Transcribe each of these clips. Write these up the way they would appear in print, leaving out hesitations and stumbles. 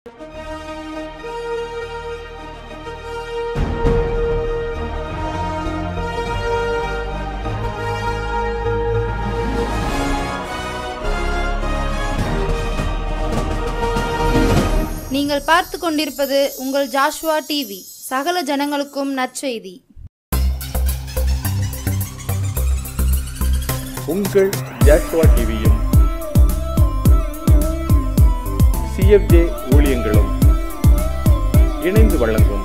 நீங்கள் பார்த்து கொண்டிருப்பது உங்கள் ஜாஷ்வா டிவி, சகல ஜனங்களுக்கும் நற்செய்தி. உங்கள் ஜாஷ்வா டிவியும் சிஎஃப்ஜே ஊழியங்களும் இணைந்து வழங்கும்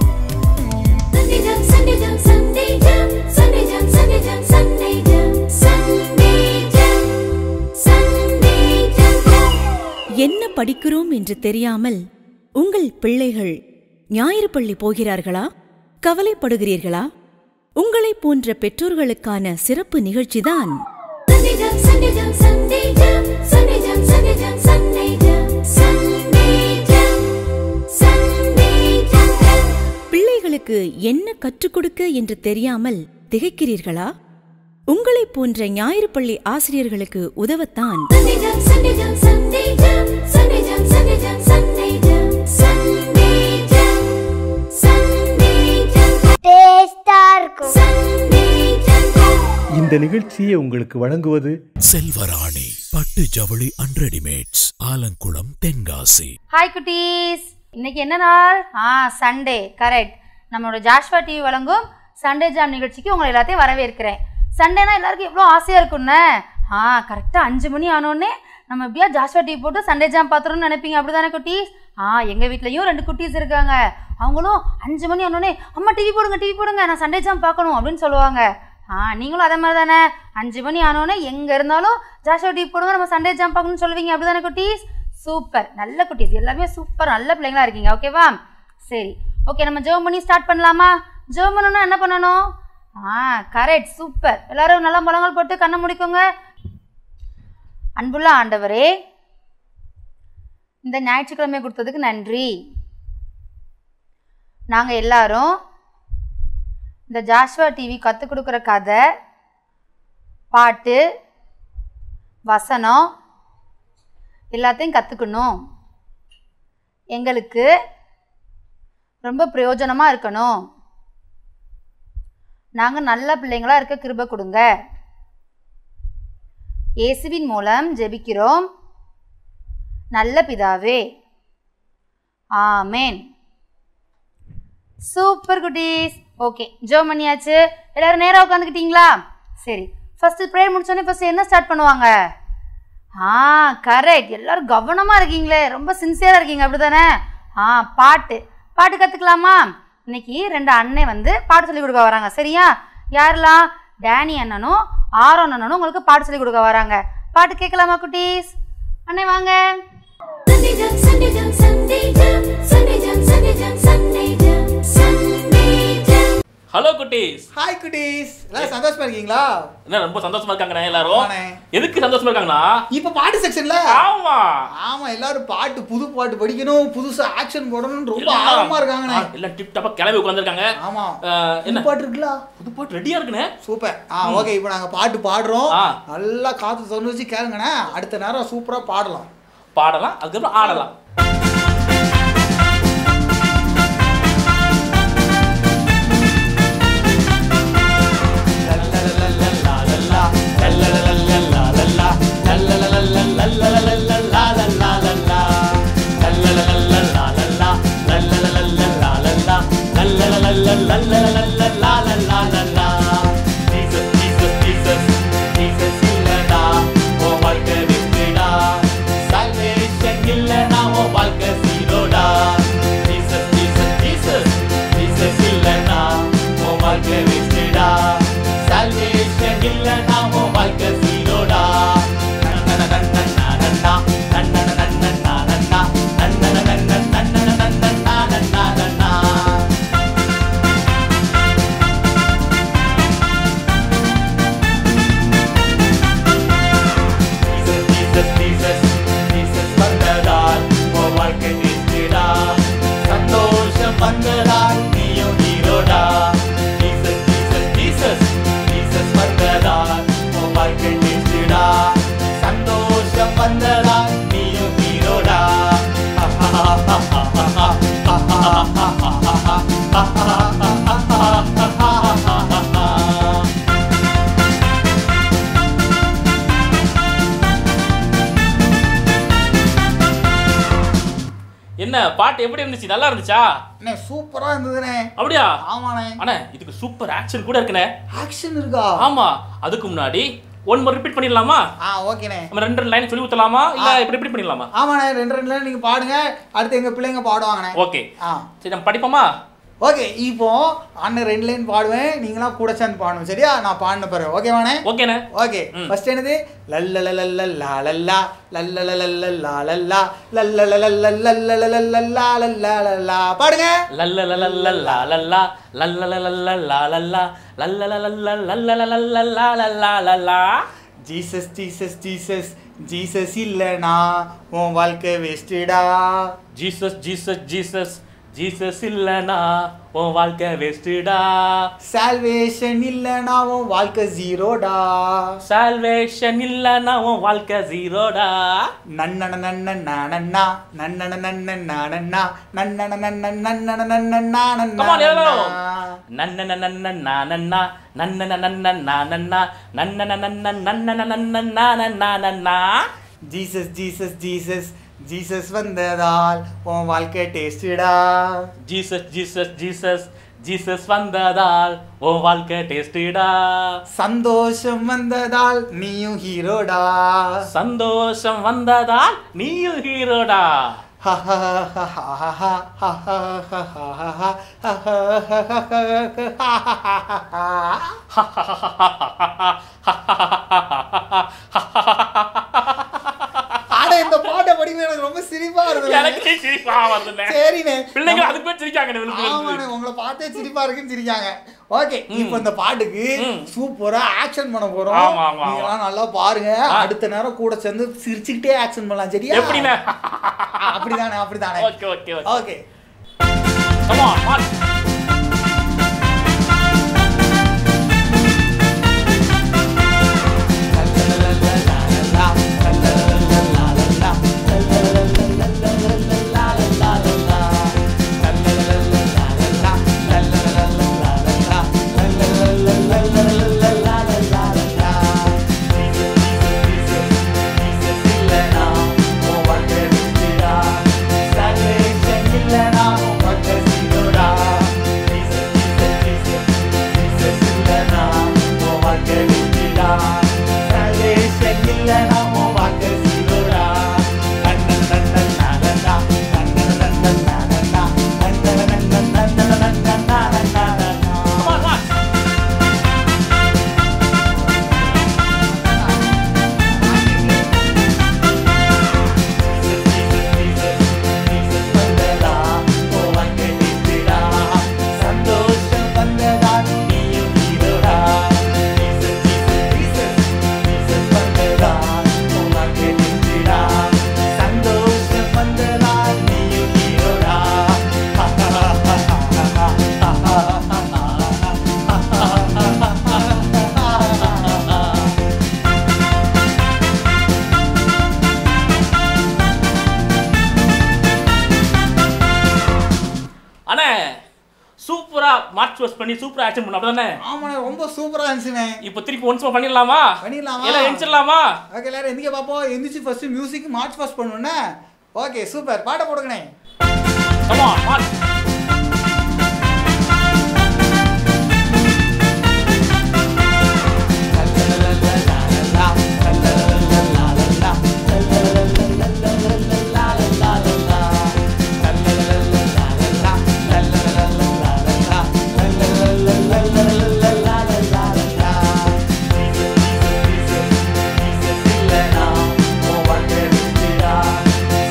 என்ன படிக்கிறோம் என்று தெரியாமல் உங்கள் பிள்ளைகள் ஞாயிறு பள்ளி போகிறார்களா? கவலைப்படுகிறீர்களா? உங்களை போன்ற பெற்றோர்களுக்கான சிறப்பு நிகழ்ச்சிதான் பிள்ளைகளுக்கு என்ன கற்றுக் கொடுக்க என்று தெரியாமல் திகைக்கிறீர்களா? உங்களை போன்ற ஞாயிறு பள்ளி ஆசிரியர்களுக்கு உதவத்தான் இந்த நிகழ்ச்சியை உங்களுக்கு வழங்குவது செல்வராணி பட்டு ஜவுளி and readymades, Alangulam, Tenkasi. Hi குட்டீஸ், இன்னைக்கு என்ன நாள்? சண்டே. கரெக்ட். நம்மளோட ஜாஷ்வா டிவி வழங்கும் சண்டே ஜாம் நிகழ்ச்சிக்கு உங்களை எல்லாத்தையும் வரவேற்கிறேன். சண்டேனா எல்லாருக்கும் எவ்வளோ ஆசையாக இருக்குன்னு. கரெக்டாக 5 மணி ஆனோடனே நம்ம எப்படியா ஜாஷ்வா டிவி போட்டு சண்டே ஜாம் பார்த்துருன்னு நினைப்பீங்க, அப்படி தானே குட்டீஸ்? எங்கள் வீட்லேயும் 2 குட்டீஸ் இருக்காங்க. அவங்களும் 5 மணி ஆனோடனே அம்மா டிவி போடுங்க, நான் சண்டே ஜாம் பார்க்கணும் அப்படின்னு சொல்லுவாங்க. நீங்களும் அதே மாதிரி தானே? 5 மணி ஆனோடனே எங்கே இருந்தாலும் ஜாஷ்வா டிவி போடுங்க, நம்ம சண்டே ஜாம் பார்க்கணும்னு சொல்லுவீங்க, அப்படி தானே குட்டீஸ்? சூப்பர், நல்ல குட்டீஸ், எல்லாமே சூப்பர், நல்ல பிள்ளைங்களா இருக்கீங்க. ஓகேவா? சரி, ஓகே, நம்ம ஜெபம் பண்ணி ஸ்டார்ட் பண்ணலாமா? ஜெபம் பண்ணணும்னா என்ன பண்ணணும்? Correct, super. எல்லாரும் நல்லா முழங்கால் போட்டு கண்ணை முடிக்கோங்க. அன்புள்ள ஆண்டவரே, இந்த ஞாயிற்றுக்கிழமை கொடுத்ததுக்கு நன்றி. நாங்கள் எல்லாரும் இந்த ஜாஷ்வா டிவி கற்றுக் கொடுக்குற கதை, பாட்டு, வசனம் எல்லாத்தையும் கற்றுக்கணும். எங்களுக்கு ரொம்ப பிரயோஜனமாக இருக்கணும். நாங்கள் நல்ல பிள்ளைங்களாக இருக்க கிருபை கொடுங்க. இயேசுவின் மூலம் ஜெபிக்கிறோம் நல்ல பிதாவே, ஆமேன். சூப்பர் குட்டீஸ். ஓகே, ஜெபம் பண்ணியாச்சு. எல்லாரும் நேராக உட்காந்துக்கிட்டீங்களா? சரி, ஃபஸ்ட்டு ப்ரேயர் முடிச்சோடனே ஃபஸ்ட்டு என்ன ஸ்டார்ட் பண்ணுவாங்க? கரெக்ட், எல்லாரும் கவனமாக இருக்கீங்களே, ரொம்ப சின்சியராக இருக்கீங்க, அப்படி தானே? பாட்டு கற்றுக்கலாமா? இன்னைக்கு 2 அண்ணன் வந்து பாட்டு சொல்லி கொடுக்க வராங்க. சரியா? யாரெல்லாம்? டேனி அண்ணனும் ஆரோன் அண்ணனும் உங்களுக்கு பாட்டு சொல்லி கொடுக்க வராங்க. பாட்டு கேட்கலாமா குட்டீஸ்? அண்ணே வாங்க. ஹலோ குட்டீஸ். ஹாய் குட்டீஸ், எல்லாரும் சந்தோஷமா இருக்கீங்களா? என்ன ரொம்ப சந்தோஷமா இருக்காங்கண்ணே எல்லாரும். எதுக்கு சந்தோஷமா இருக்காங்கன்னா இப்ப பாட்டு செக்ஷன்ல. ஆமா, எல்லாரும் புது பாட்டு படிக்கணும், புதுசா ஆக்ஷன் போடணும்னு ரொம்ப ஆர்வமா இருக்காங்கண்ணே. எல்லாம் டிப் டாப்பா கிளம்பி உட்கார்ந்திருக்காங்க. ஆமா, என்ன பாட்டு இருக்குல்ல? புது பாட்டு ரெடியா இருக்குண்ணே. சூப்பர். ஓகே, இப்போ நாங்க பாட்டு பாடுறோம், நல்லா காத்து தொண்டு வச்சு கேளுங்கண்ணே. அடுத்த நேரம் சூப்பரா பாடலாம், அதுக்கப்புறம் ஆடலாம். இல்ல நான் என்ன பாட்டு எப்படி இருந்துச்சு? நல்லா இருந்துச்சா? அண்ணே சூப்பரா இருந்ததுண்ணே. அப்படியா? ஆமாண்ணே. அண்ணே இதுக்கு சூப்பர் ஆக்ஷன் கூட இருக்குண்ணே. ஆக்ஷன் இருக்கா? ஆமா. அதுக்கு முன்னாடி ஒன் மோர் ரிப்பீட் பண்ணிடலாமா? ஓகேண்ணே. நம்ம ரெண்டு லைன் சொல்லி ஊத்தலாமா இல்ல இப்படி ரிப்பீட் பண்ணிடலாமா? ஆமாண்ணே, ரெண்டு லைன் நீங்க பாடுங்க, அடுத்து எங்க பிள்ளைங்க பாடுவாங்கண்ணே. ஓகே. சரி நம்ம படிப்போமா? ஓகே, இப்போ அண்ணன் 2 லைன் பாடுவேன், நீங்களாம் கூட சேர்ந்து பாடணும். சரியா? நான் பாடின பிறகு ஓகேவாண்ணே? ஓகேண்ணே. ஓகே. ஃபர்ஸ்ட் என்னது? லல்லலலல்லலலலா லல்லலலல்லலலலா லல்லலலல்லலலலலலலலலலா பாடுங்க. லல்லலலல்லலலலா லல்லலலல்லலலலா லல்லலலல்லலலலலலலலலலா. ஜீசஸ் ஜீசஸ் ஜீசஸ் ஜீசஸ் இல்லனா உன் வாழ்க்கை வேஸ்டடா. ஜீசஸ் ஜீசஸ் ஜீசஸ் ஜீசஸ் இல்லனா உன் வாழ்க்கை வேஸ்டடா. சால்வேஷன் இல்லனா உன் வாழ்க்கை ஜீரோடா. சால்வேஷன் இல்லனா உன் வாழ்க்கை ஜீரோடா. நன்னன நன்ன நானன்னா நன்னன நன்ன நானன்னா நன்னன நன்ன நன்னன நன்ன நானன்னா. Come on, hello. நன்னன நன்ன நானன்னா நன்னன நன்ன நானன்னா நன்னன நன்ன நன்னன நன்ன நானன்னா. ஜீசஸ் ஜீசஸ் ஜீசஸ் ஜீசஸ் வந்ததால் உன் வாழ்க்கை டேஸ்டடா. ஜீசஸ் ஜீசஸ் ஜீசஸ் ஜீசஸ் வந்ததால் உன் வாழ்க்கை டேஸ்டடா. சந்தோஷம் வந்ததால் நீயும் ஹீரோடா. சந்தோஷம் வந்ததால் நீயும் ஹீரோடா. இந்த பாட்டை படிக்கும்போது எனக்கு ரொம்ப சிரிப்பா வருது. எனக்கு சிரிப்பா வருதுண்ணே. சரிண்ணே, பிள்ளைங்க அதுக்கு பேர் சிரிக்காங்க. ஆமாண்ணே, உங்களை பார்த்தே சிரிப்பா இருக்குன்னு சிரிக்காங்க. ஓகே, இப்போ இந்த பாட்டுக்கு சூப்பரா ஆக்ஷன் பண்ண போறோம். நீங்களாம் நல்லா பாருங்க. அடுத்த நேரம் கூட சேர்ந்து சிரிச்சுக்கிட்டே ஆக்ஷன் பண்ணலாம். சரியா? எப்படிண்ணே? அப்படிதானே அப்படிதானே. Okay okay okay. Come on March. சூப்பரா மார்ச் வாஷ் பண்ணி சூப்பரா ஆக்ஷன் பண்ணு. அப்படிதானே? ஆமாண்ணே, ரொம்ப சூப்பரா இருந்துச்சுண்ணே. இப்போ திருப்பி ஒன்ஸ் மோர் பண்ணிடலாமா? எல்லாம் எந்திரிச்சிடலாமா? ஓகே, எல்லாரும் எந்திரிக்க பாப்போம். எந்திரிச்சு ஃபர்ஸ்ட் மியூசிக் மார்ச் வாஷ் பண்ணுவோண்ணே. Okay, super. பாட போடுங்கண்ணே. Come on march.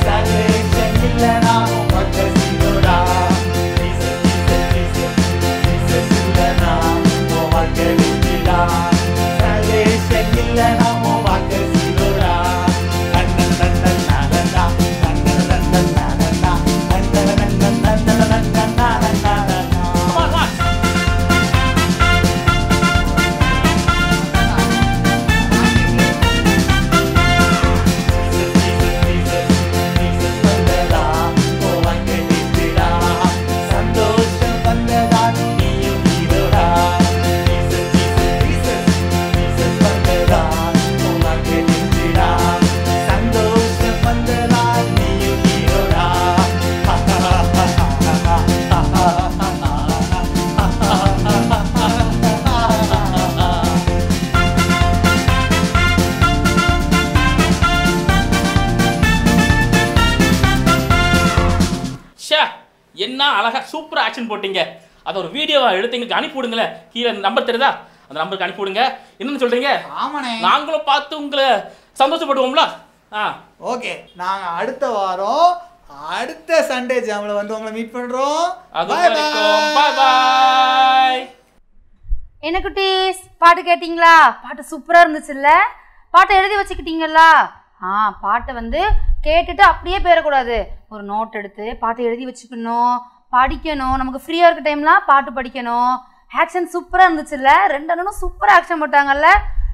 Salvation இல்லனா உன் வாழ்க்கை ஜீரோடா. ச்சே, என்ன அழகா சூப்பராக ஆக்ஷன் போட்டீங்க. அதை ஒரு வீடியோவை எடுத்து எங்களுக்கு அனுப்பி விடுங்களேன். கீழே நம்பர் தெரியுதா, அந்த நம்பருக்கு அனுப்பி விடுங்க. என்னன்னு சொல்றீங்க? ஆமாண்ணே, நாங்களும் பார்த்து உங்களை சந்தோஷப்படுவோம்ல. ஓகே, நாங்க அடுத்த வாரம் அடுத்த சண்டே ஜாம்ல வந்து உங்களை மீட் பண்றோம். Bye bye. என்ன குட்டீஸ், பாட்டு கேட்டிங்களா? பாட்டு சூப்பராக இருந்துச்சுல்ல? பாட்டை எழுதி வச்சுக்கிட்டீங்களா? பாட்டை வந்து கேட்டுட்டு அப்படியே போயிடக்கூடாது. ஒரு நோட் எடுத்து பாட்டை எழுதி வச்சுக்கணும், படிக்கணும். நமக்கு ஃப்ரீயாக இருக்க டைம்லாம் பாட்டு படிக்கணும். ஆக்ஷன் சூப்பராக இருந்துச்சுல்ல? 2 அண்ணனும் சூப்பராக ஆக்ஷன் போட்டாங்கல்ல?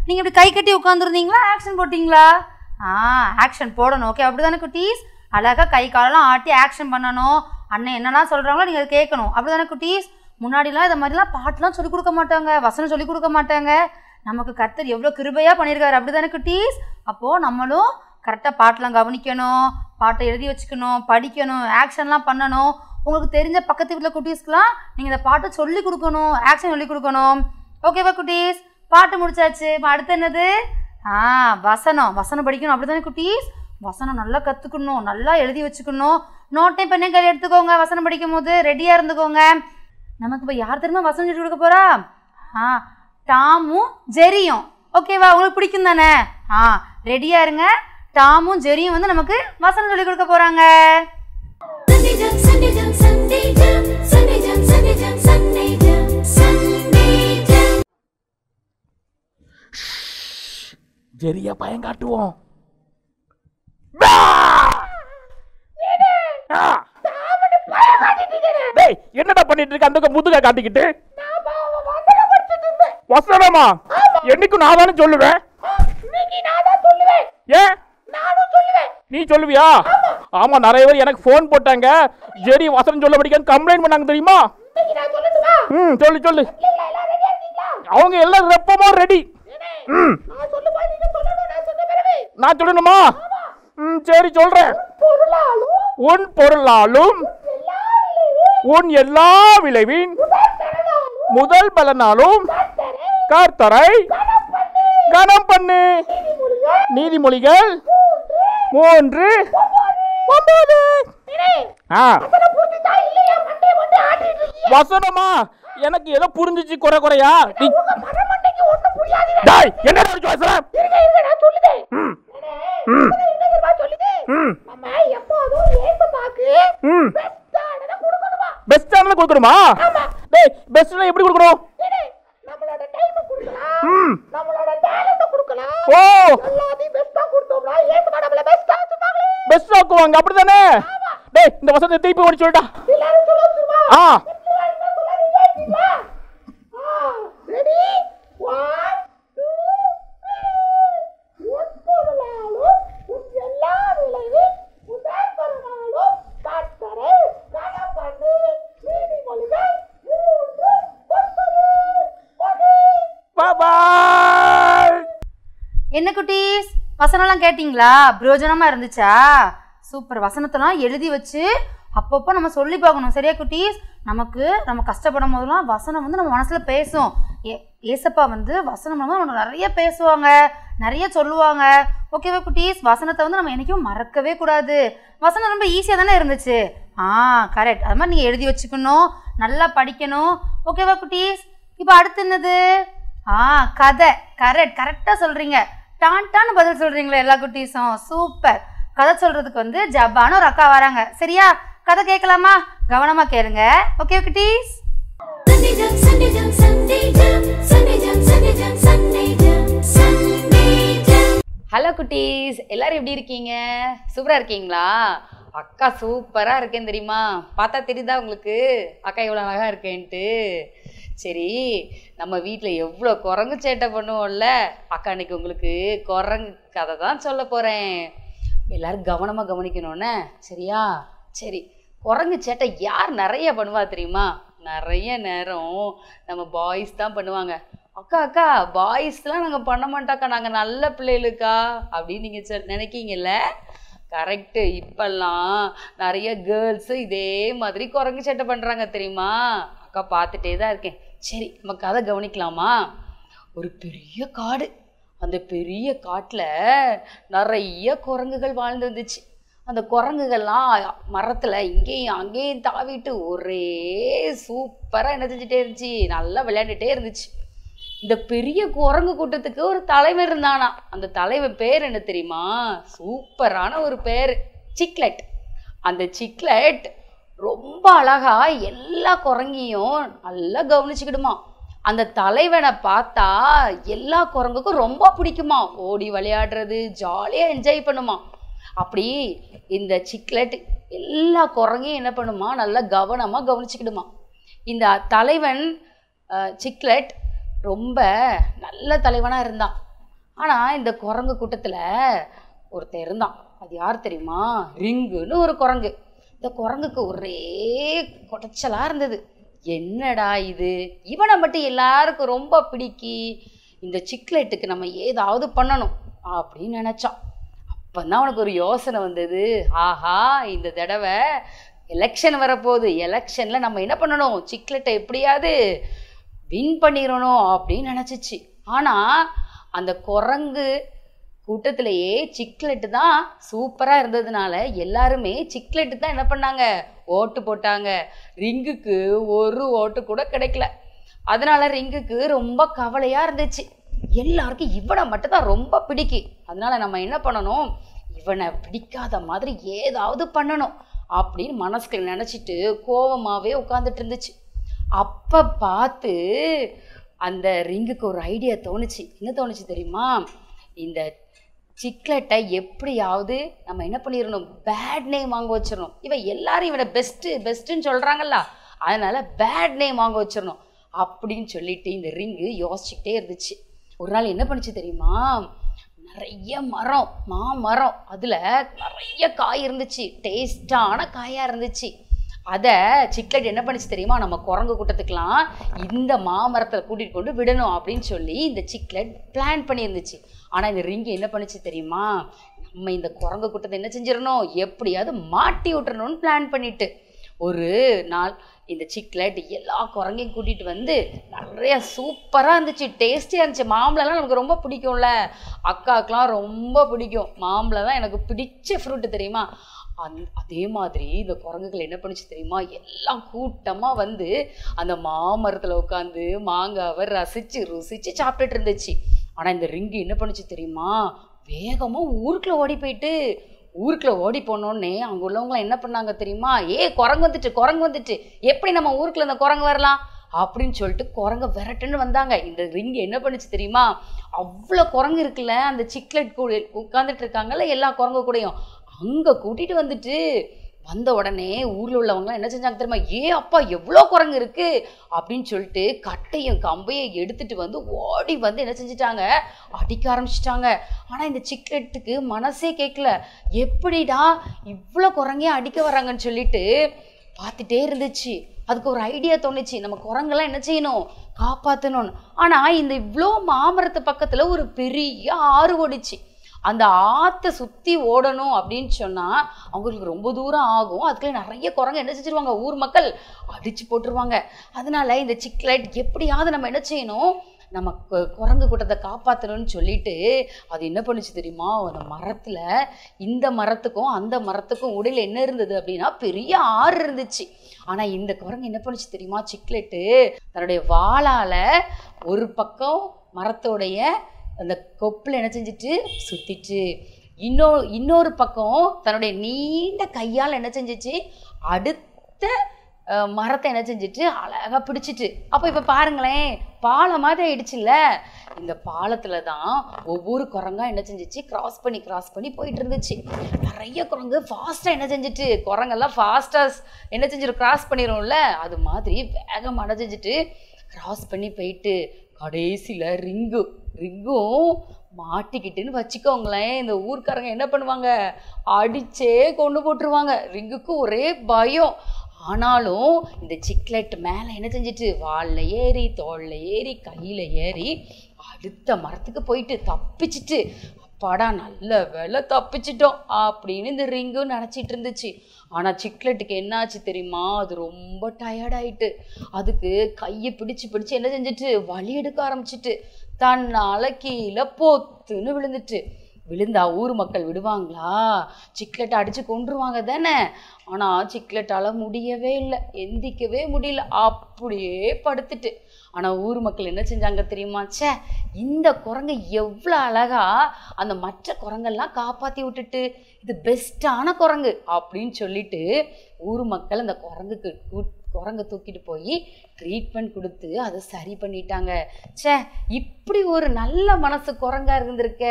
நீங்கள் இப்படி கை கட்டி உட்காந்துருந்தீங்களா, ஆக்ஷன் போட்டிங்களா? ஆக்ஷன் போடணும். ஓகே, அப்படி தானே குட்டீஸ்? அழகாக கை காலெல்லாம் ஆட்டி ஆக்ஷன் பண்ணணும். அண்ணன் என்னெல்லாம் சொல்கிறாங்களோ நீங்கள் அதை கேட்கணும். அப்படி தானே குட்டீஸ்? முன்னாடிலாம் இதை மாதிரிலாம் பாட்டுலாம் சொல்லிக் கொடுக்க மாட்டாங்க, வசனம் சொல்லிக் கொடுக்க மாட்டாங்க. நமக்கு கர்த்தர் எவ்வளோ கிருபையாக பண்ணியிருக்காரு. அப்படி தானே குட்டீஸ்? அப்போது நம்மளும் கரெக்டாக பாட்டெலாம் கவனிக்கணும், பாட்டை எழுதி வச்சுக்கணும், படிக்கணும், ஆக்ஷன்லாம் பண்ணணும். உங்களுக்கு தெரிஞ்ச பக்கத்து வீட்டில் குட்டீஸ்க்குலாம் நீங்கள் இந்த பாட்டை சொல்லிக் கொடுக்கணும், ஆக்ஷன் சொல்லிக் கொடுக்கணும். ஓகேவா குட்டீஸ்? பாட்டு முடிச்சாச்சு. இப்போ அடுத்து என்னது? வசனம் படிக்கணும். அப்படி தானே குட்டீஸ்? வசனம் நல்லா கற்றுக்கணும், நல்லா எழுதி வச்சுக்கணும். நோட்டையும் பெண்ணையும் கையில் எடுத்துக்கோங்க. வசனம் படிக்கும் போது ரெடியாக இருந்துக்கோங்க. நமக்கு இப்போ யார் தெரியுமா வசனம் சொல்லி கொடுக்க போகிறா? டாமும் ஜெரியும். ஓகேவா? உங்களுக்கு பிடிக்கும் தானே? ரெடியாக இருங்க. டாமும் ஜெரியும் வந்து நமக்கு வசனம் சொல்லி கொடுக்க போகிறாங்க. ஜெரியா பயம் காட்டுவோம். என்னடா பண்ணிட்டு இருக்க? அந்த முதுக காட்டிக்கிட்டு வசனமா? என்னைக்கும் நான் தானே சொல்லுவேன். ஏன் நீ சொல்லுவியா? ஆமா, நிறைய பேர் எனக்கு போன் போட்டாங்க, ஜெரி வசனம் சொல்ல படிக்க கம்ப்ளைண்ட் பண்ணாங்க தெரியுமா? சொல்லு. அவங்க எல்லாம் ரெப்பமா ரெடி. நான் சொல்லணுமா? சரி சொல்றேன். உன் பொருளாலும் உன் எல்லா விளைவின் முதல் பலனாலும் கர்த்தரை கனம் பண்ணு. நீதிமொழிகள் 3:9. வசனமா? எனக்கு ஏதோ புரிஞ்சிச்சு குறையா. என்ன பெஸ்ட் கொடுக்கணுமா? பெஸ்ட் எப்படி கொடுக்கணும்? பெஸ்ட் ஆக்குவாங்க, அப்படிதானே? இந்த வசனத்தை திருப்பி ஓடி சொல்லிட்டா. என்ன குட்டீஸ், வசனம்லாம் கேட்டிங்களா? பிரயோஜனமாக இருந்துச்சா? சூப்பர். வசனத்தெல்லாம் எழுதி வச்சு அப்பப்போ நம்ம சொல்லி பார்க்கணும். சரியா குட்டீஸ்? நம்ம கஷ்டப்படும் போதெல்லாம் வசனம் வந்து நம்ம மனசில் பேசும். ஏசப்பா வந்து வசனம் நம்ம நிறைய பேசுவாங்க, நிறைய சொல்லுவாங்க. ஓகேவா குட்டீஸ்? வசனத்தை வந்து நம்ம என்றைக்கும் மறக்கவே கூடாது. வசனம் ரொம்ப ஈஸியாக தானே இருந்துச்சு. கரெக்ட். அது மாதிரி நீங்கள் எழுதி வச்சுக்கணும், நல்லா படிக்கணும். ஓகேவா குட்டீஸ்? இப்போ அடுத்து என்னது? கதை. கரெக்டாக சொல்கிறீங்க. டான்டான்னு பதில் சொல்கிறீங்களே எல்லா குட்டீஸும். சூப்பர். கதை சொல்கிறதுக்கு வந்து ஜப்பான்னு ஒரு அக்கா வராங்க. சரியா? கதை கேட்கலாமா? கவனமாக கேளுங்க. ஓகே குட்டீஸ்? ஹலோ குட்டீஸ், எல்லாரும் எப்படி இருக்கீங்க? சூப்பராக இருக்கீங்களா? அக்கா சூப்பராக இருக்கேன் தெரியுமா? பார்த்தா தெரியுதா உங்களுக்கு அக்கா எவ்வளோ அழகாக இருக்கேன்ட்டு? சரி, நம்ம வீட்டில் எவ்வளோ குரங்கு சேட்டை பண்ணுவோம்ல, அக்கா அன்னைக்கு உங்களுக்கு குரங்கு கதை தான் சொல்ல போகிறேன். எல்லோரும் கவனமாக கவனிக்கணும்னே, சரியா? சரி, குரங்கு சேட்டை யார் நிறைய பண்ணுவா தெரியுமா? நிறைய நேரம் நம்ம பாய்ஸ் தான் பண்ணுவாங்க. அக்கா பாய்ஸ்லாம் நாங்கள் பண்ண மாட்டோக்கா, நாங்கள் நல்ல பிள்ளைகளுக்கா அப்படின்னு நீங்கள் நினைக்கிங்கல்ல? கரெக்டு. இப்பெல்லாம் நிறைய கேர்ள்ஸு இதே மாதிரி குரங்கு சேட்டை பண்ணுறாங்க தெரியுமா? அக்கா பார்த்துட்டே தான் இருக்கேன். சரி, நம்ம கதை கவனிக்கலாமா? ஒரு பெரிய காடு. அந்த பெரிய காட்டில் நிறைய குரங்குகள் வாழ்ந்து வந்துச்சு. அந்த குரங்குகள்லாம் மரத்தில் இங்கேயும் அங்கேயும் தாவிட்டு ஒரே சூப்பராக என்ன செஞ்சுட்டே இருந்துச்சு, நல்லா விளையாண்டுட்டே இருந்துச்சு. இந்த பெரிய குரங்கு கூட்டத்துக்கு ஒரு தலைவர் இருந்தானா. அந்த தலைவர் பேர் என்ன தெரியுமா? சூப்பரான ஒரு பேர், சிக்லெட். அந்த சிக்லெட் ரொம்ப அழகா எல்லா குரங்கையும் நல்லா கவனிச்சுக்கிடுமா. அந்த தலைவனை பார்த்தா எல்லா குரங்குக்கும் ரொம்ப பிடிக்குமா, ஓடி விளையாடுறது, ஜாலியாக என்ஜாய் பண்ணுமா. அப்படி இந்த சிக்லெட் எல்லா குரங்கையும் என்ன பண்ணுமா, நல்லா கவனமாக கவனிச்சுக்கிடுமா. இந்த தலைவன் சிக்லெட் ரொம்ப நல்ல தலைவனாக இருந்தான். ஆனால் இந்த குரங்கு கூட்டத்தில் ஒருத்தர் இருந்தான். அது யார் தெரியுமா? ரிங்குன்னு ஒரு குரங்கு. இந்த குரங்குக்கு ஒரே குடைச்சலாக இருந்தது. என்னடா இது, இவனை மட்டும் எல்லாருக்கும் ரொம்ப பிடிக்கி, இந்த சிக்லெட்டுக்கு நம்ம ஏதாவது பண்ணணும் அப்படின்னு நினச்சான். அப்போ தான் அவனுக்கு ஒரு யோசனை வந்தது. ஆஹா, இந்த தடவை எலெக்ஷன் வரப்போகுது, எலெக்ஷனில் நம்ம என்ன பண்ணணும், சிக்லெட்டை எப்படியாவது வின் பண்ணிடணும் அப்படின்னு நினச்சிச்சு. ஆனால் அந்த குரங்கு கூட்டத்திலேயே சிக்லெட்டு தான் சூப்பராக இருந்ததுனால எல்லாருமே சிக்லெட்டு தான் என்ன பண்ணாங்க, ஓட்டு போட்டாங்க. ரிங்குக்கு ஒரு ஓட்டு கூட கிடைக்கல. அதனால ரிங்குக்கு ரொம்ப கவலையாக இருந்துச்சு. எல்லாருக்கும் இவனை மட்டும் தான் ரொம்ப பிடிக்கும். அதனால நம்ம என்ன பண்ணணும், இவனை பிடிக்காத மாதிரி ஏதாவது பண்ணணும் அப்படின்னு மனசுக்குள்ள நினச்சிட்டு கோவமாகவே உட்காந்துட்டு இருந்துச்சு. அப்போ பார்த்து அந்த ரிங்குக்கு ஒரு ஐடியா தோணுச்சு. என்ன தோணுச்சு தெரியுமா? இந்த சிக்லெட்டை எப்படியாவது நம்ம என்ன பண்ணிடணும், பேட் நேம் வாங்க வச்சிடணும். இவன் எல்லாரும் இவனை பெஸ்ட்டுன்னு சொல்கிறாங்கல்ல, அதனால் பேட் நேம் வாங்க வச்சிடணும் அப்படின்னு சொல்லிட்டு இந்த ரிங்கு யோசிச்சுக்கிட்டே இருந்துச்சு. ஒரு நாள் என்ன பண்ணிச்சு தெரியுமா? நிறைய மரம், மாமரம், அதில் நிறைய காய் இருந்துச்சு, டேஸ்டான காயாக இருந்துச்சு. அதை சிக்லெட் என்ன பண்ணிச்சு தெரியுமா? நம்ம குரங்கு கூட்டத்துக்கெலாம் இந்த மாமரத்தில் கூட்டிகிட்டு கொண்டு விடணும் அப்படின்னு சொல்லி இந்த சிக்லெட் பிளான் பண்ணியிருந்துச்சு. ஆனால் இந்த ரிங்கு என்ன பண்ணிச்சு தெரியுமா? நம்ம இந்த குரங்கு கூட்டத்தை என்ன செஞ்சிடணும், எப்படியாவது மாட்டி விட்டுறணும்னு பிளான் பண்ணிட்டு ஒரு நாள் இந்த சிக்லெட் எல்லா குரங்கையும் கூட்டிகிட்டு வந்து நிறைய சூப்பராக இருந்துச்சு, டேஸ்டியாக இருந்துச்சு. மாம்பழம்லாம் நமக்கு ரொம்ப பிடிக்கும்ல, அக்காவுக்கெலாம் ரொம்ப பிடிக்கும். மாம்பழம் தான் எனக்கு பிடிச்ச ஃப்ரூட்டு தெரியுமா? அதே மாதிரி இந்த குரங்குகள் என்ன பண்ணிச்சு தெரியுமா? எல்லாம் கூட்டமாக வந்து அந்த மாமரத்தில் உட்காந்து மாங்காவை ருசிச்சு சாப்பிட்டுட்டு இருந்துச்சு. ஆனால் இந்த ரிங்கு என்ன பண்ணிச்சு தெரியுமா? வேகமாக ஊருக்குள்ளே ஓடி போயிட்டு, ஊருக்குள்ளே ஓடி போனோடனே அங்கே உள்ளவங்களாம் என்ன பண்ணாங்க தெரியுமா? குரங்கு வந்துட்டு எப்படி நம்ம ஊருக்குள்ள இந்த குரங்கு வரலாம் அப்படின்னு சொல்லிட்டு குரங்க விரட்டுன்னு வந்தாங்க. இந்த ரிங்கு என்ன பண்ணிச்சு தெரியுமா? அவ்வளோ குரங்கு இருக்குல்ல, அந்த சிக்லெட் கூட உட்காந்துட்டு இருக்காங்கல்ல எல்லா குரங்கு கூடயும், அங்கே கூட்டிகிட்டு வந்துட்டு வந்த உடனே ஊரில் உள்ளவங்களாம் என்ன செஞ்சாங்க தெரியுமா? அப்பா எவ்வளோ குரங்கு இருக்கு அப்படின்னு சொல்லிட்டு கட்டையும் கம்பையும் எடுத்துட்டு வந்து ஓடி வந்து என்ன செஞ்சிட்டாங்க, அடிக்க ஆரம்பிச்சிட்டாங்க. ஆனால் இந்த சிக்லெட்டுக்கு மனசே கேட்கல. எப்படிடா இவ்வளோ குரங்கையும் அடிக்க வராங்கன்னு சொல்லிட்டு பார்த்துட்டே இருந்துச்சு. அதுக்கு ஒரு ஐடியா தோணுச்சு, நம்ம குரங்கெல்லாம் என்ன செய்யணும், காப்பாற்றணும்னு. ஆனால் இந்த இவ்வளோ மாமரத்து பக்கத்தில் ஒரு பெரிய ஆறு ஓடிச்சு. அந்த ஆற்றை சுற்றி ஓடணும் அப்படின்னு சொன்னால் அவங்களுக்கு ரொம்ப தூரம் ஆகும். அதுக்குள்ளே நிறைய குரங்கு என்ன செஞ்சிருவாங்க, ஊர் மக்கள் அடித்து போட்டுருவாங்க. அதனால இந்த சிக்லெட் எப்படியாவது நம்ம என்ன செய்யணும், நம்ம குரங்கு கூட்டத்தை காப்பாற்றணும்னு சொல்லிட்டு அது என்ன பண்ணிச்சு தெரியுமா? அந்த மரத்தில் இந்த மரத்துக்கும் அந்த மரத்துக்கும் உடையில் என்ன இருந்தது அப்படின்னா பெரிய ஆறு இருந்துச்சு. ஆனால் இந்த குரங்கு என்ன பண்ணிச்சு தெரியுமா? சிக்லெட்டு தன்னுடைய வாளால் ஒரு பக்கம் மரத்தோடைய அந்த கொப்பில் என்ன செஞ்சிட்டு சுற்றிச்சு, இன்னொரு பக்கம் தன்னுடைய நீண்ட கையால் என்ன செஞ்சிச்சு, அடுத்த மரத்தை என்ன செஞ்சுட்டு அழகாக பிடிச்சிட்டு. அப்போ இப்போ பாருங்களேன், பாலம் மாதிரி ஆயிடுச்சுல்ல. இந்த பாலத்தில் தான் ஒவ்வொரு குரங்கா என்ன செஞ்சிச்சு, கிராஸ் பண்ணி போயிட்டு இருந்துச்சு. நிறைய குரங்கு ஃபாஸ்ட்டாக என்ன செஞ்சுட்டு, குரங்கெல்லாம் ஃபாஸ்ட்டாக என்ன செஞ்சிடும், கிராஸ் பண்ணிடும்ல, அது மாதிரி வேகமாக என்ன செஞ்சுட்டு கிராஸ் பண்ணி போயிட்டு கடைசியில் ரிங்கும் மாட்டிக்கிட்டுன்னு வச்சுக்கோங்களேன். இந்த ஊர்க்காரங்க என்ன பண்ணுவாங்க, அடிச்சே கொண்டு போட்டுருவாங்க. ரிங்குக்கு ஒரே பயம். ஆனாலும் இந்த சிக்லெட் மேலே என்ன செஞ்சிட்டு, வாலில் ஏறி தோளில் ஏறி கையில் ஏறி அடுத்த மரத்துக்கு போயிட்டு தப்பிச்சிட்டு, அப்பாடா நல்ல வேலை தப்பிச்சிட்டோம் அப்படின்னு இந்த ரிங்கும் நினச்சிட்டு இருந்துச்சு. ஆனால் சிக்லெட்டுக்கு என்னாச்சு தெரியுமா? அது ரொம்ப டயர்டாயிட்டு. அதுக்கு கையை பிடிச்சு என்ன செஞ்சிட்டு வலி எடுக்க ஆரம்பிச்சிட்டு தன்னால் கீழே போத்துன்னு விழுந்துட்டு. விழுந்தா ஊர் மக்கள் விடுவாங்களா? சிக்லெட்டை அடித்து கொன்றுவாங்க தானே. ஆனால் சிக்லெட்டால் முடியவே இல்லை, எந்திக்கவே முடியல, அப்படியே படுத்துட்டு. ஆனால் ஊர் மக்கள் என்ன செஞ்சாங்க தெரியுமா? ச்சே, இந்த குரங்கை எவ்வளோ அழகா அந்த மற்ற குரங்கெல்லாம் காப்பாற்றி விட்டுட்டு இது பெஸ்ட்டான குரங்கு அப்படின்னு சொல்லிட்டு ஊர் மக்கள் அந்த குரங்கை தூக்கிட்டு போய் ட்ரீட்மெண்ட் கொடுத்து அதை சரி பண்ணிட்டாங்க. ச்சே, இப்படி ஒரு நல்ல மனசு குரங்கா இருந்திருக்க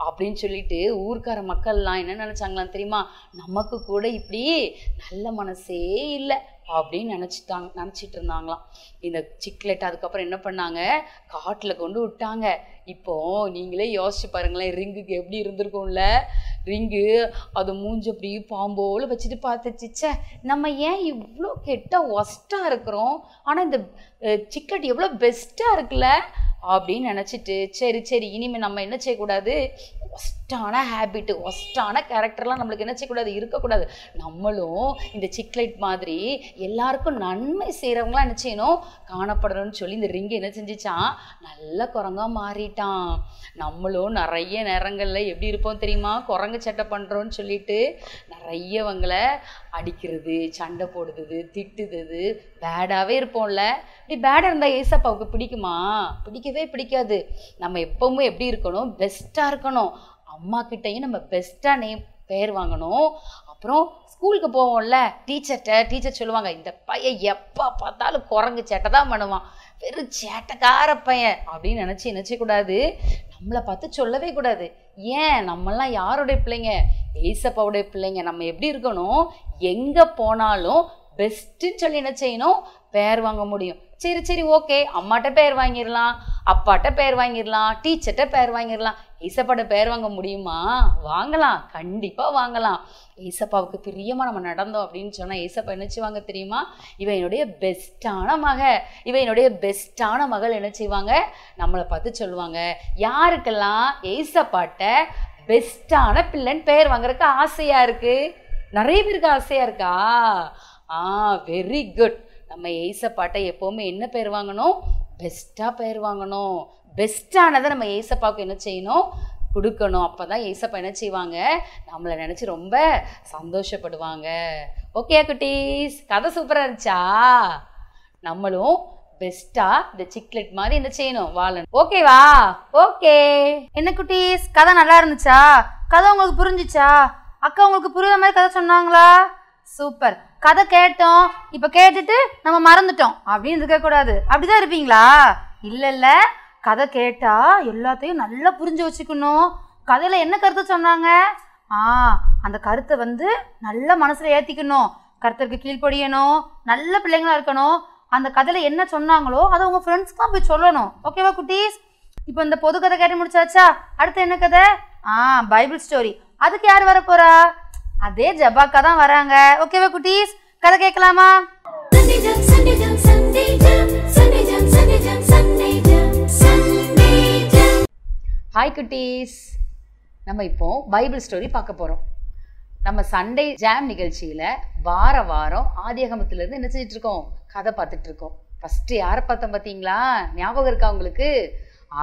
அப்படின்னு சொல்லிட்டு ஊர்க்கார மக்கள்லாம் என்ன நினச்சாங்களாம் தெரியுமா? நமக்கு கூட இப்படி நல்ல மனசே இல்லை அப்படின்னு நினச்சிட்டு இருந்தாங்களாம் இந்த சிக்லெட். அதுக்கப்புறம் என்ன பண்ணாங்க? காட்டில் கொண்டு விட்டாங்க. இப்போ நீங்களே யோசிச்சு பாருங்களேன், ரிங்குக்கு எப்படி இருந்திருக்கும்ல. ரிங்கு அது மூஞ்சி அப்படி பாம்போல வச்சுட்டு பார்த்துச்சு, நம்ம ஏன் இவ்வளோ கெட்ட ஒஸ்ட்டாக இருக்கிறோம், ஆனால் இந்த சிக்லெட் எவ்வளோ பெஸ்ட்டாக இருக்குல்ல அப்படின்னு நினச்சிட்டு சரி இனிமேல் நம்ம என்ன செய்யக்கூடாது, ஒஸ்ட்டான ஹேபிட்டு ஒஸ்ட்டான கேரக்டர்லாம் நம்மளுக்கு என்ன செய்யக்கூடாது, இருக்கக்கூடாது. நம்மளும் இந்த சிக்லெட் மாதிரி எல்லாருக்கும் நன்மை செய்கிறவங்களாம் என்ன செய்யணும், காணப்படணும்னு சொல்லி இந்த ரிங்கு என்ன செஞ்சிச்சான், நல்ல குரங்கா மாறிட்டான். நம்மளும் நிறைய நேரங்களில் எப்படி இருப்போம் தெரியுமா? குரங்கு சட்டை பண்ணுறோன்னு சொல்லிட்டு நிறையவங்களை அடிக்கிறது, சண்டை போடுறது, திட்டுறது, பேடாகவே இருப்போம்ல. இப்படி பேடாக இருந்தால் ஏசப்பாவுக்கு பிடிக்குமா? பிடிக்கவே பிடிக்காது. நம்ம எப்பவுமே எப்படி இருக்கணும், பெஸ்ட்டாக இருக்கணும். அம்மா கிட்டையும் நம்ம பெஸ்ட்டாக பேர் வாங்கணும். அப்புறம் ஸ்கூலுக்கு போவோம்ல, டீச்சர் சொல்லுவாங்க, இந்த பையன் எப்போ பார்த்தாலும் குரங்கு சேட்டை தான் பண்ணுவான், வெறும் சேட்டைக்கார பையன் அப்படின்னு நினச்சிக்கூடாது. நம்மளை பார்த்து சொல்லவே கூடாது. ஏன், நம்மெல்லாம் யாருடைய பிள்ளைங்க? ஏசப்பாவுடைய பிள்ளைங்க. நம்ம எப்படி இருக்கணும், எங்கே போனாலும் பெஸ்ட்டுன்னு சொல்லி என்ன செய்யணும், பேர் வாங்க முடியும். சரி ஓகே, அம்மாட்ட பேர் வாங்கிடலாம், அப்பாட்ட பேர் வாங்கிடலாம், டீச்சர்கிட்ட பேர் வாங்கிடலாம். ஏசப்பாட்ட பேர் வாங்க முடியுமா? வாங்கலாம், கண்டிப்பாக வாங்கலாம். ஏசப்பாவுக்கு பிரியமாக நம்ம நடந்தோம் அப்படின்னு சொன்னால் ஏசப்பா என்ன செய்வாங்க தெரியுமா? இவன் என்னுடைய பெஸ்ட்டான மகள் என்ன செய்வாங்க, நம்மளை பார்த்து சொல்லுவாங்க. யாருக்கெல்லாம் ஏசப்பாட்ட பெஸ்ட்டான பிள்ளைன்னு பேர் வாங்குறதுக்கு ஆசையாக இருக்குது? நிறைய பேருக்கு ஆசையாக இருக்கா? Very good. நம்ம ஏசப்பாட்ட எப்போவுமே என்ன பேர் வாங்கணும், பெஸ்ட்டாக பேர் வாங்கணும். பெஸ்ட்டானதை நம்ம ஏசப்பாவுக்கு என்ன செய்யணும், கொடுக்கணும். அப்போ தான் ஏசப்பா என்ன செய்வாங்க, நம்மளை நினச்சி ரொம்ப சந்தோஷப்படுவாங்க. ஓகே குட்டீஸ், கதை சூப்பராக இருந்துச்சா? நம்மளும் பெஸ்ட்டாக இந்த சிக்லெட் மாதிரி என்ன செய்யணும், வாழணும். ஓகேவா? ஓகே. என்ன குட்டீஸ், கதை நல்லா இருந்துச்சா? கதை உங்களுக்கு புரிஞ்சிச்சா? அக்கா உங்களுக்கு புரியுற மாதிரி கதை சொன்னாங்களா? சூப்பர். கதை கேட்டோம், இப்போ கேட்டுட்டு நம்ம மறந்துட்டோம் அப்படின்னு இருக்கக்கூடாது. அப்படிதான் இருப்பீங்களா? இல்லை, கதை கேட்டா எல்லாத்தையும் நல்லா புரிஞ்சு வச்சுக்கணும். கதையில் என்ன கருத்தை சொன்னாங்க, அந்த கருத்தை நல்ல மனசில் ஏற்றிக்கணும், கருத்துக்கு கீழ்ப்படியணும், நல்ல பிள்ளைங்களா இருக்கணும். அந்த கதையில் என்ன சொன்னாங்களோ அதை உங்கள் ஃப்ரெண்ட்ஸ்க்குலாம் போய் சொல்லணும். ஓகேவா குட்டீஸ்? இப்போ இந்த பொது கதை கேட்டு முடிச்சாச்சா? அடுத்து என்ன கதை? Bible story. அதுக்கு யார் வர போறா? அதே ஜபாக்கா தான் வராங்க. ஓகேவா குட்டீஸ், கதை கேட்கலாமா? ஹாய் குட்டீஸ், நம்ம இப்போ பைபிள் ஸ்டோரி பார்க்க போகிறோம். நம்ம சண்டே ஜாம் நிகழ்ச்சியில் வாரம் ஆதியாகமத்திலேருந்து என்ன செஞ்சுட்டு இருக்கோம், கதை பார்த்துட்டு இருக்கோம். ஃபஸ்ட்டு யாரை பார்த்தோம் பார்த்தீங்களா? ஞாபகம் இருக்கா உங்களுக்கு?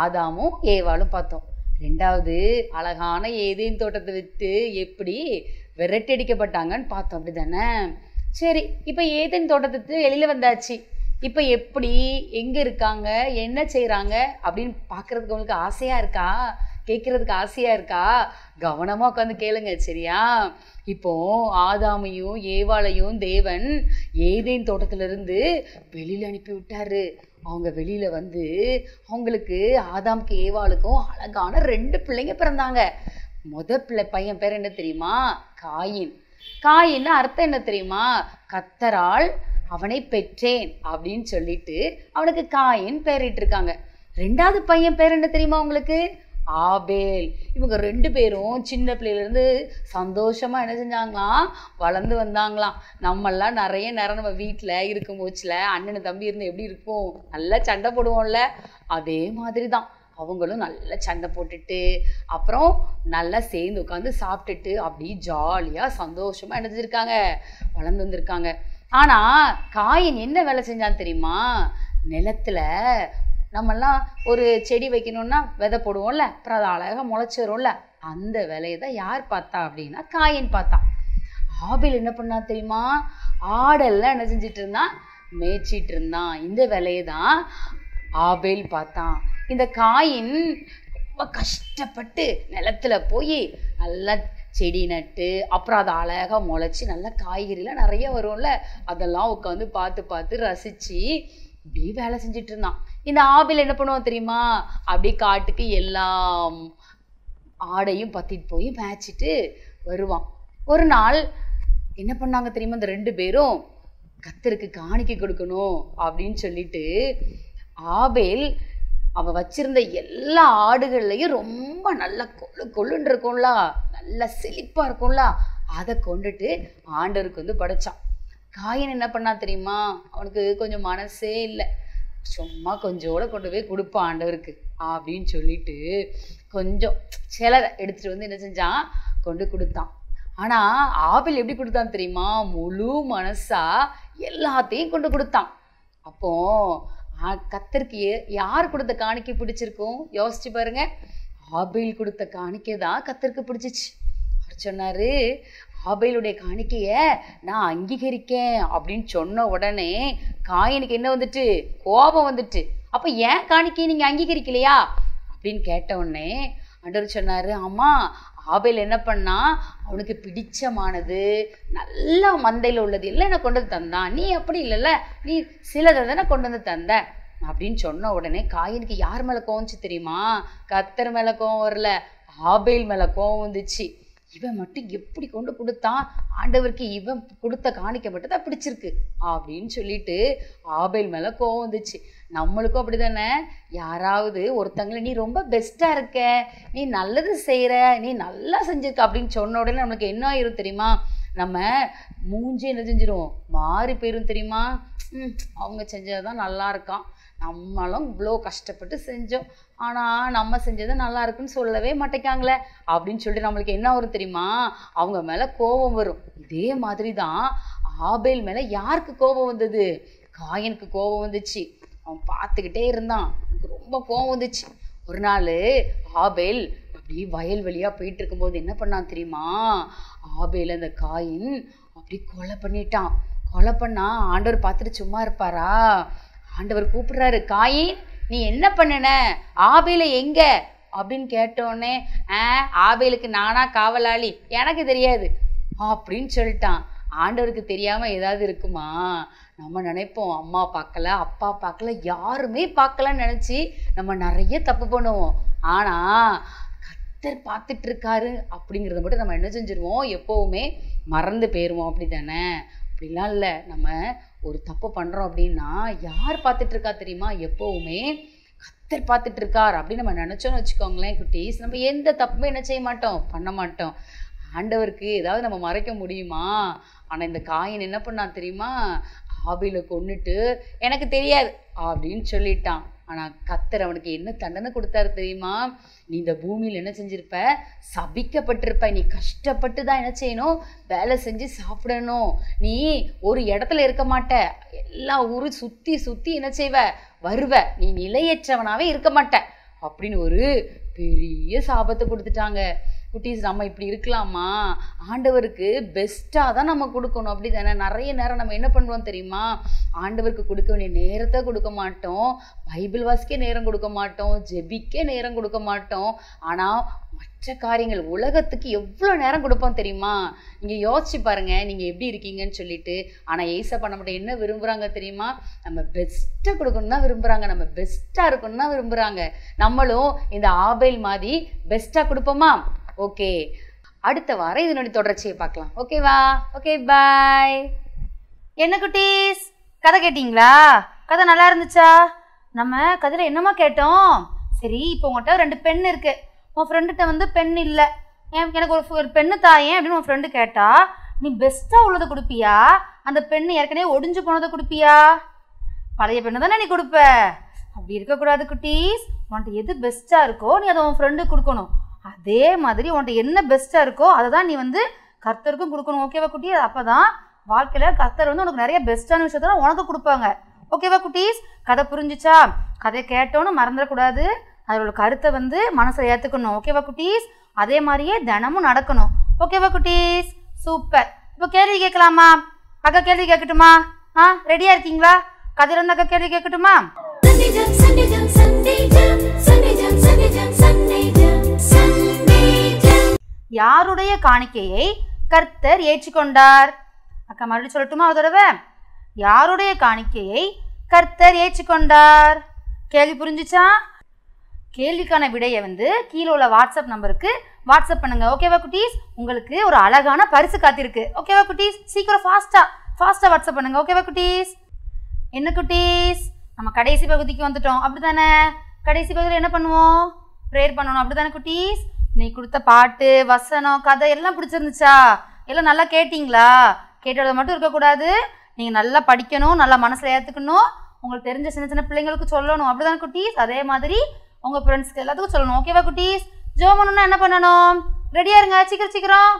ஆதாமும் ஏவாளும் பார்த்தோம். ரெண்டாவது அழகான ஏதேன் தோட்டத்தை விட்டு எப்படி விரட்டடிக்கப்பட்டாங்கன்னு பார்த்தோம், அப்படி தானே? சரி, இப்போ ஏதேன் தோட்டத்துக்கு வெளியில் வந்தாச்சு. இப்போ எப்படி, எங்கே இருக்காங்க, என்ன செய்கிறாங்க அப்படின்னு பார்க்குறதுக்கு உங்களுக்கு ஆசையாக இருக்கா? கேட்குறதுக்கு ஆசையாக இருக்கா? கவனமாக உட்காந்து கேளுங்க, சரியா? இப்போது ஆதாமையும் ஏவாளையும் தேவன் ஏதேன் தோட்டத்திலிருந்து வெளியில் அனுப்பி விட்டாரு. அவங்க வெளியில் அவங்களுக்கு ஆதாமுக்கு ஏவாளுக்கும் அழகான 2 பிள்ளைங்க பிறந்தாங்க. பையன் பேர் என்ன தெரியுமா? காயின் அர்த்தம் என்ன தெரியுமா? கர்த்தரால் அவனை பெற்றேன் அப்படின்னு சொல்லிட்டு அவனுக்கு காயின் பேரிட்டு இருக்காங்க. 2வது பையன் பேர் என்ன தெரியுமா உங்களுக்கு? ஆபேல். இவங்க 2 பேரும் சின்ன பிள்ளையிலேருந்து சந்தோஷமாக என்ன செஞ்சாங்களாம், வளர்ந்து வந்தாங்களாம். நம்மெல்லாம் நிறைய நேரம் நம்ம வீட்டில் இருக்கும் போச்சில் அண்ணன் தம்பி இருந்து எப்படி இருக்கும், நல்லா சண்டை போடுவோம்ல, அதே மாதிரி தான் அவங்களும் நல்லா சண்டை போட்டுட்டு அப்புறம் நல்லா சேர்ந்து உட்காந்து சாப்பிட்டுட்டு அப்படி ஜாலியாக சந்தோஷமாக என்ன செஞ்சுருக்காங்க, வளர்ந்து வந்திருக்காங்க. ஆனால் காயின் என்ன வேலை செஞ்சான்னு தெரியுமா? நிலத்தில் நம்மெல்லாம் ஒரு செடி வைக்கணும்னா விதை போடுவோம்ல, அப்புறம் அது அழகாக முளைச்சி வரும்ல, அந்த வேலையை தான் யார் பார்த்தா அப்படின்னா காயின் பார்த்தான். ஆபேல் என்ன பண்ணா தெரியுமா? ஆடெல்லாம் என்ன செஞ்சிட்டு இருந்தான்? மேய்ச்சிட்டு இருந்தான். இந்த வேலையை தான் ஆபேல் பார்த்தான். இந்த காயின் ரொம்ப கஷ்டப்பட்டு நிலத்துல போய் நல்லா செடி நட்டு அப்புறம் அதை அழகாக முளைச்சி நல்லா காய்கறிலாம் நிறைய வரும்ல, அதெல்லாம் உட்காந்து பார்த்து பார்த்து ரசித்து இப்படி வேலை செஞ்சுட்டு இருந்தான். இந்த ஆபேல் என்ன பண்ணுவான் தெரியுமா? அப்படி காட்டுக்கு எல்லாம் ஆடையும் பற்றிட்டு போய் மேய்ச்சிட்டு வருவான். ஒரு நாள் என்ன பண்ணாங்க தெரியுமா? இந்த 2 பேரும் கர்த்தருக்கு காணிக்கை கொடுக்கணும் அப்படின்னு சொல்லிட்டு ஆபேல் அவன் வச்சிருந்த எல்லா ஆடுகள்லையும் ரொம்ப நல்லா கொள்ளுன்னு இருக்கும்ல, நல்லா செழிப்பாக இருக்கும்ல, அதை கொண்டுட்டு ஆண்டவருக்கு வந்து படைச்சான். காயின் என்ன பண்ணா தெரியுமா? அவனுக்கு கொஞ்சம் மனசே இல்லை, சும்மா கொஞ்சோட கொண்டு போய் கொடுப்பான் ஆண்டவருக்கு அப்படின்னு சொல்லிட்டு கொஞ்சம் சிலரை எடுத்துட்டு வந்து என்ன செஞ்சான்? கொண்டு கொடுத்தான். ஆனால் ஆபேல் எப்படி கொடுத்தான் தெரியுமா? முழு மனசா எல்லாத்தையும் கொண்டு கொடுத்தான். அப்போ கர்த்தருக்கு யார் கொடுத்த காணிக்கை பிடிச்சிருக்கும்? யோசிச்சு பாருங்க. ஆபேல் கொடுத்த காணிக்கை தான் கர்த்தருக்கு பிடிச்சிச்சு. அவர் சொன்னாரு, ஆபேலுடைய காணிக்கையை நான் அங்கீகரிக்கேன் அப்படின்னு சொன்ன உடனே காயினுக்கு என்ன வந்துட்டு? கோபம் வந்துட்டு. அப்போ ஏன் காணிக்கையை நீங்கள் அங்கீகரிக்கலையா அப்படின்னு கேட்ட உடனே ஆண்டவர் சொன்னாரு, ஆமா ஆபேல் என்ன பண்ணா? அவனுக்கு பிடிச்சமானது நல்ல மந்தையில் உள்ளது எல்லாம் என்ன கொண்டு வந்து தந்தான். நீ அப்படி இல்லைல்ல, நீ சிலதை தானே கொண்டு வந்து தந்த அப்படின்னு சொன்ன உடனே காயினுக்கு யார் மேலே கோவம்ச்சு தெரியுமா? கர்த்தர் மேலே கோவம் வரல, ஆபேல் மேலே கோவம் வந்துச்சு. இவன் மட்டும் எப்படி கொண்டு கொடுத்தான்? ஆண்டவருக்கு இவன் கொடுத்த காணிக்கை மட்டும் தான் பிடிச்சிருக்கு அப்படின்னு சொல்லிட்டு ஆபேல் மேலே கோவம் வந்துச்சு. நம்மளுக்கும் அப்படி தானே? யாராவது ஒருத்தங்களை நீ ரொம்ப பெஸ்ட்டாக இருக்க, நீ நல்லது செய்கிற, நீ நல்லா செஞ்சிருக்க அப்படின்னு சொன்ன உடனே நம்மளுக்கு என்ன ஆயிரும் தெரியுமா? நம்ம மூஞ்சி என்ன செஞ்சிரும்? மாறி போயிரும் தெரியுமா? அவங்க செஞ்சதுதான் நல்லா இருக்கான், நம்மளும் இவ்வளோ கஷ்டப்பட்டு செஞ்சோம், ஆனால் நம்ம செஞ்சது நல்லா இருக்குன்னு சொல்லவே மாட்டேங்காங்களே அப்படின்னு சொல்லிட்டு நம்மளுக்கு என்ன வரும் தெரியுமா? அவங்க மேலே கோபம் வரும். இதே மாதிரி தான் ஆபேல் மேலே யாருக்கு கோபம் வந்தது? காயினுக்கு கோபம் வந்துச்சு. அவன் பார்த்துக்கிட்டே இருந்தான், ரொம்ப கோபம் வந்துச்சு. ஒரு நாள் ஆபேல் அப்படி வயல் வழியாக போயிட்டு இருக்கும்போது என்ன பண்ணான் தெரியுமா? ஆபேல் அந்த காயின் அப்படி கொலை பண்ணிட்டான். கொலை பண்ணா ஆண்டவர் பார்த்துட்டு சும்மா இருப்பாரா? ஆண்டவர் கூப்பிடுறாரு, காயின் நீ என்ன பண்ணுன? ஆபேலை எங்க அப்படின்னு கேட்டோடனே, ஆபேலுக்கு நானா காவலாளி, எனக்கு தெரியாது அப்படின்னு சொல்லிட்டான். ஆண்டவருக்கு தெரியாம ஏதாவது இருக்குமா? நம்ம நினைப்போம் அம்மா பார்க்கல, அப்பா பார்க்கல, யாருமே பார்க்கலன்னு நினைச்சு நம்ம நிறைய தப்பு பண்ணுவோம். ஆனா கர்த்தர் பார்த்துட்டு இருக்காரு அப்படிங்கிறத மட்டும் நம்ம என்ன செஞ்சிருவோம்? எப்பவுமே மறந்து போயிடுவோம். அப்படி தானே? அப்படிலாம் இல்லை. நம்ம ஒரு தப்பு பண்ணுறோம் அப்படின்னா யார் பார்த்துட்டு இருக்கா தெரியுமா? எப்போவுமே கர்த்தர் பார்த்துட்டு இருக்கார் அப்படின்னு நம்ம நினச்சோன்னு வச்சுக்கோங்களேன் குட்டீஸ், நம்ம எந்த தப்புமே என்ன செய்ய மாட்டோம்? பண்ண மாட்டோம். ஆண்டவருக்கு ஏதாவது நம்ம மறைக்க முடியுமா? ஆனால் இந்த காயின் என்ன பண்ணான் தெரியுமா? ஆபேலை கொன்னுட்டு எனக்கு தெரியாது அப்படின்னு சொல்லிட்டான். ஆனால் கர்த்தர் அவனுக்கு என்ன தண்டனை கொடுத்தாரு தெரியுமா? நீ இந்த பூமியில் என்ன செஞ்சிருப்ப? சபிக்கப்பட்டிருப்ப. நீ கஷ்டப்பட்டு தான் என்ன செய்யணும்? வேலை செஞ்சு சாப்பிடணும். நீ ஒரு இடத்துல இருக்க மாட்ட, எல்லா ஊரும் சுற்றி சுற்றி என்ன செய்வ? வருவ. நீ நிலையற்றவனாவே இருக்க மாட்ட அப்படின்னு ஒரு பெரிய சாபத்தை கொடுத்துட்டாங்க. குட்டீஸ், நம்ம இப்படி இருக்கலாமா? ஆண்டவருக்கு பெஸ்ட்டாக தான் நம்ம கொடுக்கணும். அப்படி தானே? நிறைய நேரம் நம்ம என்ன பண்ணுவோம் தெரியுமா? ஆண்டவருக்கு கொடுக்க வேண்டிய நேரத்தை கொடுக்க மாட்டோம், பைபிள் வாசிக்க நேரம் கொடுக்க மாட்டோம், ஜெபிக்க நேரம் கொடுக்க மாட்டோம். ஆனால் மற்ற காரியங்கள் உலகத்துக்கு எவ்வளோ நேரம் கொடுப்போம் தெரியுமா? நீங்கள் யோசிச்சு பாருங்க, நீங்கள் எப்படி இருக்கீங்கன்னு சொல்லிட்டு. ஆனால் ஏசப்பா நம்மகிட்ட என்ன விரும்புகிறாங்க தெரியுமா? நம்ம பெஸ்ட்டாக கொடுக்கணும் தான் விரும்புகிறாங்க, நம்ம பெஸ்ட்டாக இருக்கணும் தான் விரும்புகிறாங்க. நம்மளும் இந்த ஆபேல் மாதிரி பெஸ்ட்டாக கொடுப்போமா? ஓகே, அடுத்த வாரம் இதனுடைய தொடர்ச்சியை பார்க்கலாம். ஓகேவா? ஓகே, பாய். என்ன குட்டீஸ், கதை கேட்டிங்களா? கதை நல்லா இருந்துச்சா? நம்ம கதையில் என்னமா கேட்டோம்? சரி, இப்போ உங்கள்கிட்ட 2 பெண் இருக்குது. உன் ஃப்ரெண்டுகிட்ட வந்து பெண் இல்லை, எனக்கு ஒரு பெண்ணு தாயேன் அப்படின்னு உன் ஃப்ரெண்டு கேட்டா, நீ பெஸ்ட்டாக உள்ளதை கொடுப்பியா? அந்த பெண்ணு ஏற்கனவே ஒடிஞ்சு போனதை கொடுப்பியா? பழைய பெண்ணு தானே நீ கொடுப்ப. அப்படி இருக்கக்கூடாது குட்டீஸ். உன்கிட்ட எது பெஸ்ட்டாக இருக்கோ நீ அதை உன் ஃப்ரெண்டுக்கு கொடுக்கணும். அதே மாதிரி உன்கிட்ட என்ன பெஸ்ட்டாக இருக்கோ அதை தான் நீ வந்து கர்த்தருக்கும் கொடுக்கணும். ஓகேவா குட்டி? அப்போ தான் வாழ்க்கையில் கர்த்தர் வந்து உனக்கு நிறைய பெஸ்ட்டான விஷயத்தெல்லாம் உனக்கு கொடுப்பாங்க. ஓகேவா குட்டீஸ்? கதை புரிஞ்சிச்சா? கதை கேட்டோன்னு மறந்துடக்கூடாது, அதோட கருத்தை வந்து மனசில் ஏற்றுக்கணும். ஓகேவா குட்டீஸ்? அதே மாதிரியே தினமும் நடக்கணும். ஓகேவா குட்டீஸ்? சூப்பர். இப்போ கேள்வி கேட்கலாமா? அக்கா கேள்வி கேட்கட்டுமா? ரெடியா இருக்கீங்களா? கதையில இருந்து அக்கா கேள்வி கேட்கட்டுமா? யாருடைய காணிக்கையை கர்த்தர் ஏற்றுக்கொண்டார்? அக்கா மறுபடியும் சொல்லட்டுமா ஒரு தடவை? யாருடைய காணிக்கையை கர்த்தர் ஏற்றுக்கொண்டார்? கேள்வி புரிஞ்சுச்சா? கேள்விக்கான விடையை கீழே உள்ள வாட்ஸ்அப் நம்பருக்கு வாட்ஸ்அப் பண்ணுங்க. ஓகேவா குட்டீஸ்? உங்களுக்கு ஒரு அழகான பரிசு காத்திருக்கு. ஓகேவா குட்டீஸ்? சீக்கிரம் ஃபாஸ்டா வாட்ஸ்அப் பண்ணுங்க. ஓகேவா குட்டீஸ்? என்ன குட்டீஸ், நம்ம கடைசி பகுதிக்கு வந்துட்டோம் அப்படித்தானே? கடைசி பகுதியில் என்ன பண்ணுவோம்? ப்ரேயர் பண்ணணும் அப்படித்தானே குட்டீஸ்? நீ கொடுத்த பாட்டு, வசனம், கதை எல்லாம் பிடிச்சிருந்துச்சா? எல்லாம் நல்லா கேட்டிங்களா? கேட்டது மட்டும் இருக்கக்கூடாது, நீங்கள் நல்லா படிக்கணும், நல்லா மனசில் ஏற்றுக்கணும், உங்களுக்கு தெரிஞ்ச சின்ன சின்ன பிள்ளைங்களுக்கு சொல்லணும் அப்படிதானே குட்டீஸ்? அதே மாதிரி உங்கள் ஃப்ரெண்ட்ஸ்க்கு எல்லாத்துக்கும் சொல்லணும். ஓகேவா குட்டீஸ்? ஜெபம் பண்ணணும்னா என்ன பண்ணணும்? ரெடியாக இருங்க, சீக்கிரம்.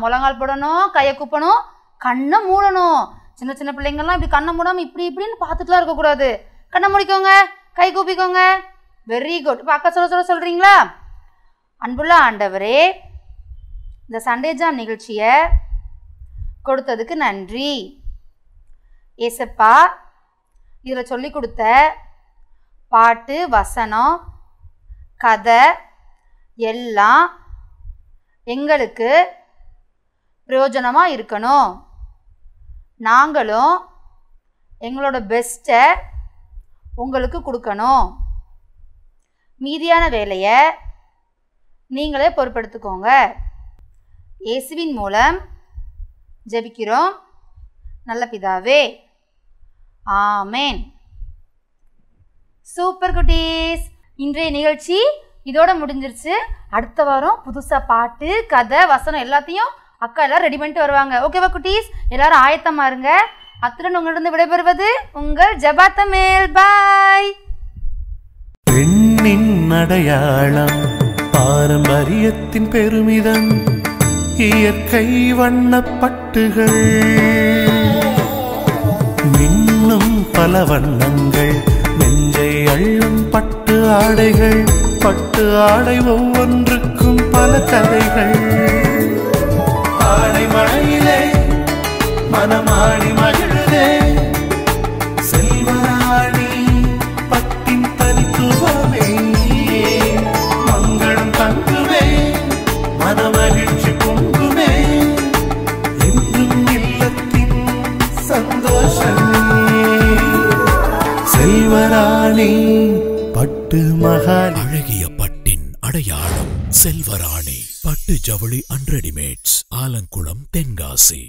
முழங்கால் போடணும், கையை கூப்பணும், கண்ணை மூடணும். சின்ன சின்ன பிள்ளைங்கள்லாம் இப்படி கண்ணை மூடாமல் இப்படின்னு பார்த்துட்டுலாம் இருக்கக்கூடாது. கண்ணை மூடிக்கோங்க, கை கூப்பிக்கோங்க. Very good. இப்போ அக்கா சொல்கிறீங்களா? அன்புள்ள ஆண்டவரே, இந்த சண்டே ஜாம் நிகழ்ச்சியை கொடுத்ததுக்கு நன்றி. ஏசப்பா, இதில் சொல்லி கொடுத்த பாட்டு, வசனம், கதை எல்லாம் எங்களுக்கு பிரயோஜனமாக இருக்கணும். நாங்களும் எங்களோட பெஸ்ட்டை உங்களுக்கு கொடுக்கணும். மீதியான வேலையை நீங்களே பொறுப்பெடுத்துக்கோங்க. இயேசுவின் மூலம் ஜெபிக்கிறோம் நல்ல பிதாவே, ஆமேன். சூப்பர் குட்டீஸ், இன்றைய நிகழ்ச்சி இதோட முடிஞ்சிருச்சு. அடுத்த வாரம் புதுசாக பாட்டு, கதை, வசனம் எல்லாத்தையும் அக்கா எல்லாம் ரெடி பண்ணிட்டு வருவாங்க. ஓகேவா குட்டீஸ்? எல்லாரும் ஆயத்தமா இருங்க. அத்துடன் உங்களிடம் விடைபெறுவது உங்கள் ஜபாத்தமேல். பாய். பெண்ணின் அடையாளம், பாரம்பரியத்தின் பெருமிதம், இயற்கை வண்ணப்பட்டுகள், மின்னும் பல வண்ணங்கள், நெஞ்சை அள்ளும் பட்டு ஆடைகள், பட்டு ஆடை ஒவ்வொன்றுக்கும் பல கதைகள். ஆடை மழையிலே மனமாடி மகிழுதே, செல்வராணி பட்டின் தனித்துவமே, மங்களம் தங்குமே, மனமகிழ்ச்சி பொங்குமே, என்றும் இல்லத்தின் சந்தோஷமே. செல்வராணி பட்டு மகால். அழகிய பட்டின் அடையாளம் செல்வராணி பட்டு ஜவுளி அண்ட் ரெடிமேட்ஸ், ஆலங்குளம், தென்காசி.